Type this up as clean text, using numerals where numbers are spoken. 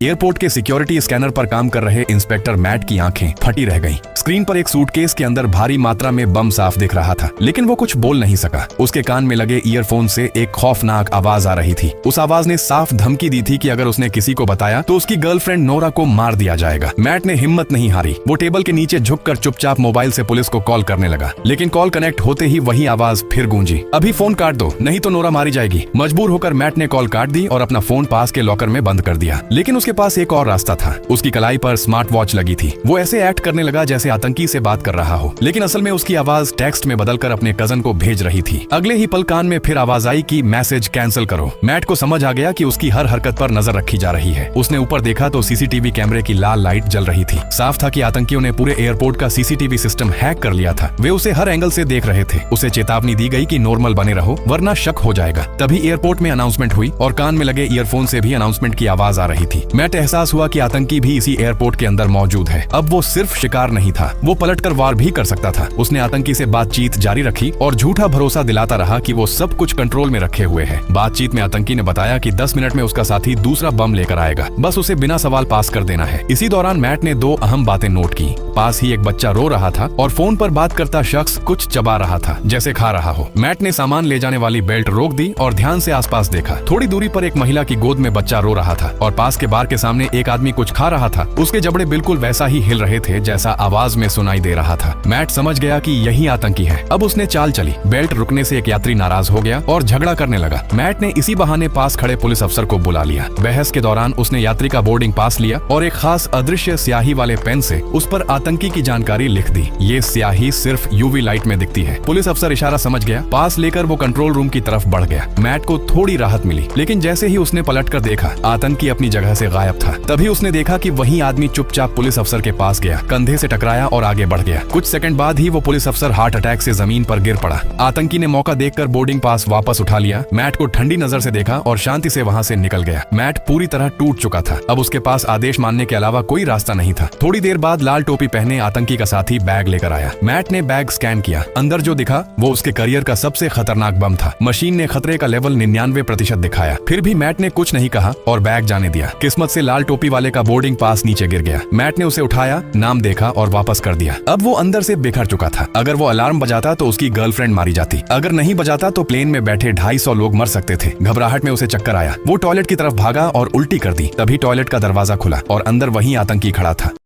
Airport के security scanner पर काम कर रहे इंस्पेक्टर मैट की आंखें फटी रह गईं। स्क्रीन पर एक सूटकेस के अंदर भारी मात्रा में बम साफ दिख रहा था, लेकिन वो कुछ बोल नहीं सका। उसके कान में लगे ईयरफोन से एक खौफनाक आवाज आ रही थी। उस आवाज ने साफ धमकी दी थी कि अगर उसने किसी को बताया तो उसकी गर्लफ्रेंड नोरा को मार दिया जाएगा। मैट ने हिम्मत नहीं हारी। वो टेबल के नीचे झुककर चुपचाप मोबाइल से पुलिस को कॉल करने लगा, लेकिन कॉल कनेक्ट होते ही वही आवाज फिर गूंजी, अभी फोन काट दो नहीं तो नोरा मारी जाएगी। मजबूर होकर मैट ने कॉल काट दी और अपना फोन पास के लॉकर में बंद कर दिया। लेकिन उसके पास एक और रास्ता था। उसकी कलाई पर स्मार्ट वॉच लगी थी। वो ऐसे एक्ट करने लगा जैसे आतंकी से बात कर रहा हो, लेकिन असल में उसकी आवाज टेक्स्ट में बदलकर अपने कजन को भेज रही थी। अगले ही पल कान में फिर आवाज आई कि मैसेज कैंसिल करो। मैट को समझ आ गया कि उसकी हर हरकत पर नजर रखी जा रही है। उसने ऊपर देखा तो सीसीटीवी कैमरे की लाल लाइट जल रही थी। साफ था कि आतंकियों ने पूरे एयरपोर्ट का सीसीटीवी सिस्टम हैक कर लिया था। वे उसे हर एंगल से देख रहे थे। उसे चेतावनी दी गई कि नॉर्मल बने रहो वरना शक हो जाएगा। तभी एयरपोर्ट में अनाउंसमेंट हुई और कान में लगे ईयरफोन से भी अनाउंसमेंट की आवाज आ रही थी। मैट एहसास हुआ कि आतंकी भी इसी एयरपोर्ट के अंदर मौजूद है। अब वो सिर्फ शिकार नहीं था, वो पलटकर वार भी कर सकता था। उसने आतंकी से बातचीत जारी रखी और झूठा भरोसा दिलाता रहा कि वो सब कुछ कंट्रोल में रखे हुए है। बातचीत में आतंकी ने बताया कि 10 मिनट में उसका साथी दूसरा बम लेकर आएगा, बस उसे बिना सवाल पास कर देना है। इसी दौरान मैट ने 2 अहम बातें नोट की। पास ही एक बच्चा रो रहा था और फोन पर बात करता शख्स कुछ चबा रहा था, जैसे खा रहा हो। मैट ने सामान ले जाने वाली बेल्ट रोक दी और ध्यान से आसपास देखा। थोड़ी दूरी पर एक महिला की गोद में बच्चा रो रहा था और पास के बार के सामने एक आदमी कुछ खा रहा था। उसके जबड़े बिल्कुल वैसा ही हिल रहे थे जैसा आवाज में सुनाई दे रहा था। मैट समझ गया कि यही आतंकी है। अब उसने चाल चली। बेल्ट रुकने से एक यात्री नाराज हो गया और झगड़ा करने लगा। मैट ने इसी बहाने पास खड़े पुलिस अफसर को बुला लिया। बहस के दौरान उसने यात्री का बोर्डिंग पास लिया और एक खास अदृश्य स्याही वाले पेन से उस पर आतंकी की जानकारी लिख दी। ये स्याही सिर्फ यूवी लाइट में दिखती है। पुलिस अफसर इशारा समझ गया। पास लेकर वो कंट्रोल रूम की तरफ बढ़ गया। मैट को थोड़ी राहत मिली, लेकिन जैसे ही उसने पलटकर देखा, आतंकी अपनी जगह से गायब था। तभी उसने देखा कि वही आदमी चुपचाप पुलिस अफसर के पास गया, कंधे से टकराया और आगे बढ़ गया। कुछ सेकंड बाद ही वो पुलिस अफसर हार्ट अटैक से जमीन पर गिर पड़ा। आतंकी ने मौका देखकर बोर्डिंग पास वापस उठा लिया। मैट को ठंडी नजर से देखा और शांति से वहां से निकल गया। मैट पूरी तरह टूट चुका था। अब उसके पास आदेश मानने के अलावा कोई रास्ता नहीं था। थोड़ी देर बाद लाल टोपी पहने आतंकी का साथी बैग लेकर आया। मैट ने बैग स्कैन किया। अंदर जो दिखा वो उसके करियर का सबसे खतरनाक बम था। मशीन ने खतरे का लेवल 99% दिखाया। फिर भी मैट ने कुछ नहीं कहा और बैग जाने दिया। किस्मत से लाल टोपी वाले का बोर्डिंग पास नीचे गिर गया। मैट ने उसे उठाया, नाम देखा और वापस कर दिया। अब वो अंदर से बिखर चुका था। अगर वो अलार्म बजाता तो उसकी गर्लफ्रेंड मारी जाती। अगर नहीं बजाता तो प्लेन में बैठे 250 लोग मर सकते थे। घबराहट में उसे चक्कर आया। वो टॉयलेट की तरफ भागा और उल्टी कर दी। तभी टॉयलेट का दरवाजा खुला और अंदर वही आतंकी खड़ा था।